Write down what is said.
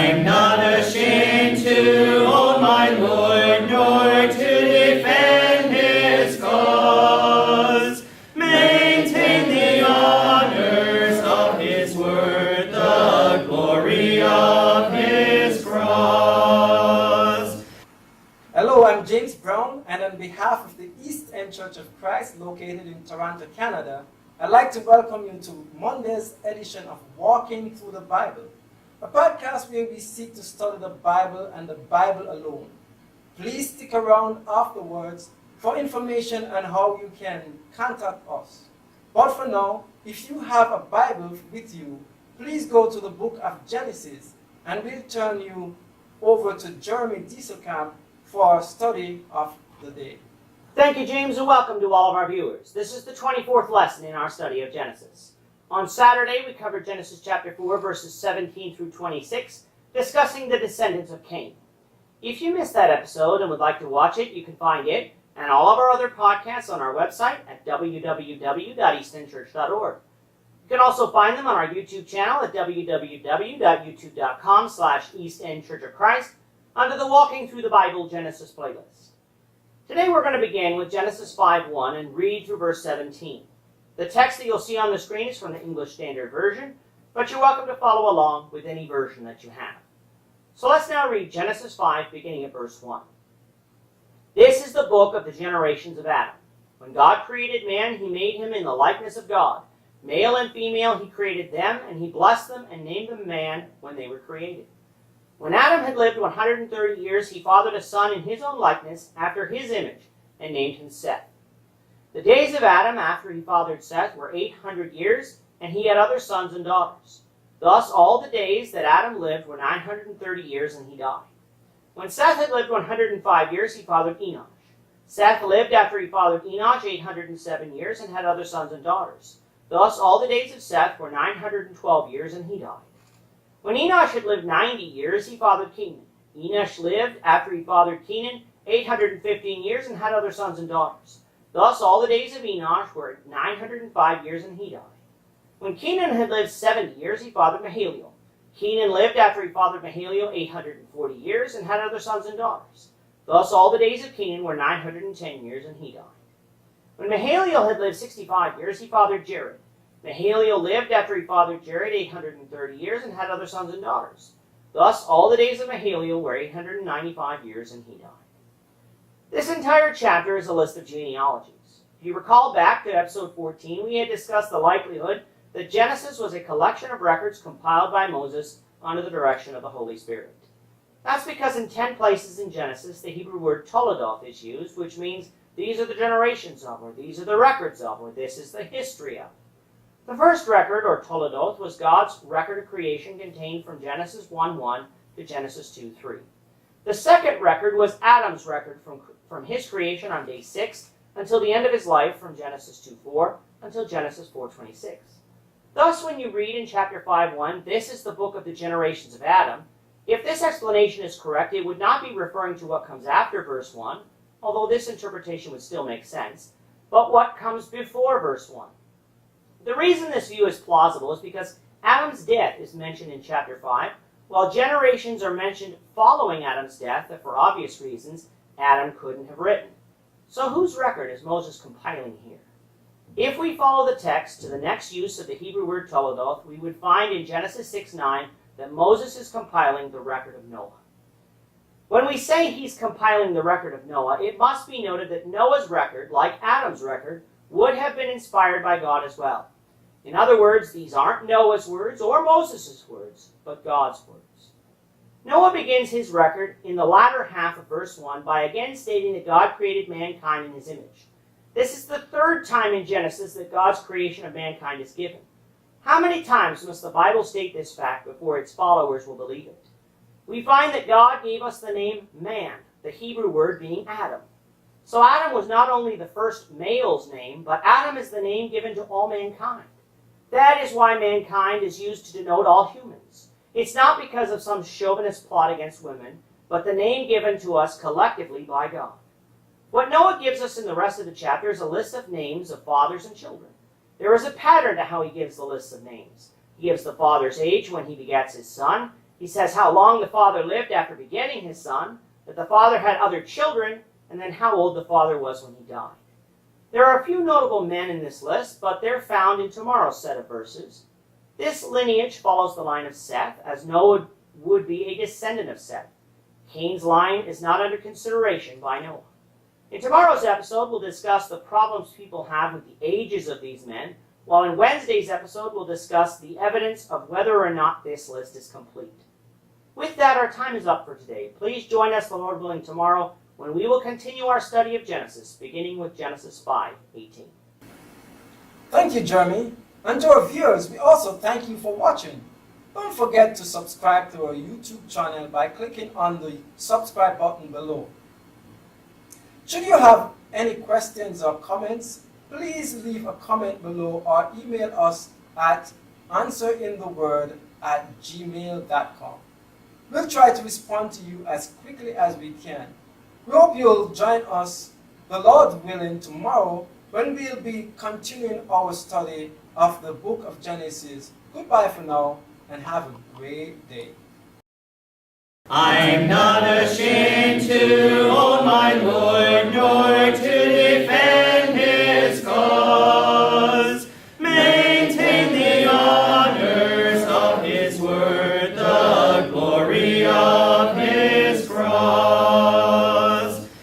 I'm not ashamed to own my Lord, nor to defend his cause. Maintain the honors of his word, the glory of his cross. Hello, I'm James Brown, and on behalf of the East End Church of Christ located in Toronto, Canada, I'd like to welcome you to Monday's edition of Walking Through the Bible, a podcast where we seek to study the Bible and the Bible alone. Please stick around afterwards for information on how you can contact us. But for now, if you have a Bible with you, please go to the book of Genesis, and we'll turn you over to Jeremy Dieselkamp for our study of the day. Thank you, James, and welcome to all of our viewers. This is the 24th lesson in our study of Genesis. On Saturday, we covered Genesis chapter 4, verses 17 through 26, discussing the descendants of Cain. If you missed that episode and would like to watch it, you can find it and all of our other podcasts on our website at www.eastendchurch.org. You can also find them on our YouTube channel at www.youtube.com/eastendchurchofchrist under the Walking Through the Bible Genesis playlist. Today we're going to begin with Genesis 5:1 and read through verse 17. The text that you'll see on the screen is from the English Standard Version, but you're welcome to follow along with any version that you have. So let's now read Genesis 5, beginning at verse 1. This is the book of the generations of Adam. When God created man, he made him in the likeness of God. Male and female he created them, and he blessed them and named them man when they were created. When Adam had lived 130 years, he fathered a son in his own likeness, after his image, and named him Seth. The days of Adam after he fathered Seth were 800 years, and he had other sons and daughters. Thus all the days that Adam lived were 930 years, and he died. When Seth had lived 105 years, he fathered Enosh. Seth lived after he fathered Enosh 807 years, and had other sons and daughters. Thus all the days of Seth were 912 years, and he died. When Enosh had lived 90 years, he fathered Kenan. Enosh lived, after he fathered Kenan, 815 years and had other sons and daughters. Thus all the days of Enosh were 905 years, and he died. When Kenan had lived 70 years, he fathered Mahalalel. Kenan lived, after he fathered Mahalalel, 840 years and had other sons and daughters. Thus all the days of Kenan were 910 years, and he died. When Mahalalel had lived 65 years, he fathered Jared. Mahalalel lived, after he fathered Jared, 830 years and had other sons and daughters. Thus all the days of Mahalalel were 895 years, and he died. This entire chapter is a list of genealogies. If you recall back to episode 14, we had discussed the likelihood that Genesis was a collection of records compiled by Moses under the direction of the Holy Spirit. That's because in 10 places in Genesis, the Hebrew word toledoth is used, which means these are the generations of, or these are the records of, or this is the history of. The first record, or toledoth, was God's record of creation contained from Genesis 1:1 to Genesis 2:3. The second record was Adam's record from his creation on day 6 until the end of his life, from Genesis 2:4 until Genesis 4:26. Thus, when you read in chapter 5:1, this is the book of the generations of Adam, if this explanation is correct, it would not be referring to what comes after verse 1, although this interpretation would still make sense, but what comes before verse 1. The reason this view is plausible is because Adam's death is mentioned in chapter 5, while generations are mentioned following Adam's death that, for obvious reasons, Adam couldn't have written. So whose record is Moses compiling here? If we follow the text to the next use of the Hebrew word toledoth, we would find in Genesis 6:9 that Moses is compiling the record of Noah. When we say he's compiling the record of Noah, it must be noted that Noah's record, like Adam's record, would have been inspired by God as well. In other words, these aren't Noah's words or Moses' words, but God's words. Noah begins his record in the latter half of verse 1 by again stating that God created mankind in his image. This is the third time in Genesis that God's creation of mankind is given. How many times must the Bible state this fact before its followers will believe it? We find that God gave us the name man, the Hebrew word being Adam. So Adam was not only the first male's name, but Adam is the name given to all mankind. That is why mankind is used to denote all humans. It's not because of some chauvinist plot against women, but the name given to us collectively by God. What Noah gives us in the rest of the chapter is a list of names of fathers and children. There is a pattern to how he gives the list of names. He gives the father's age when he begets his son, He says how long the father lived after begetting his son, that the father had other children, and then how old the father was when he died. There are a few notable men in this list, but they're found in tomorrow's set of verses. This lineage follows the line of Seth, as Noah would be a descendant of Seth. Cain's line is not under consideration by Noah. In tomorrow's episode, we'll discuss the problems people have with the ages of these men, while in Wednesday's episode, we'll discuss the evidence of whether or not this list is complete. With that, our time is up for today. Please join us, the Lord willing, tomorrow when we will continue our study of Genesis, beginning with Genesis 5:18. Thank you, Jeremy. And to our viewers, we also thank you for watching. Don't forget to subscribe to our YouTube channel by clicking on the subscribe button below. Should you have any questions or comments, please leave a comment below or email us at answerintheword@gmail.com. We'll try to respond to you as quickly as we can. We hope you'll join us, the Lord willing, tomorrow when we'll be continuing our study of the book of Genesis. Goodbye for now and have a great day. I'm not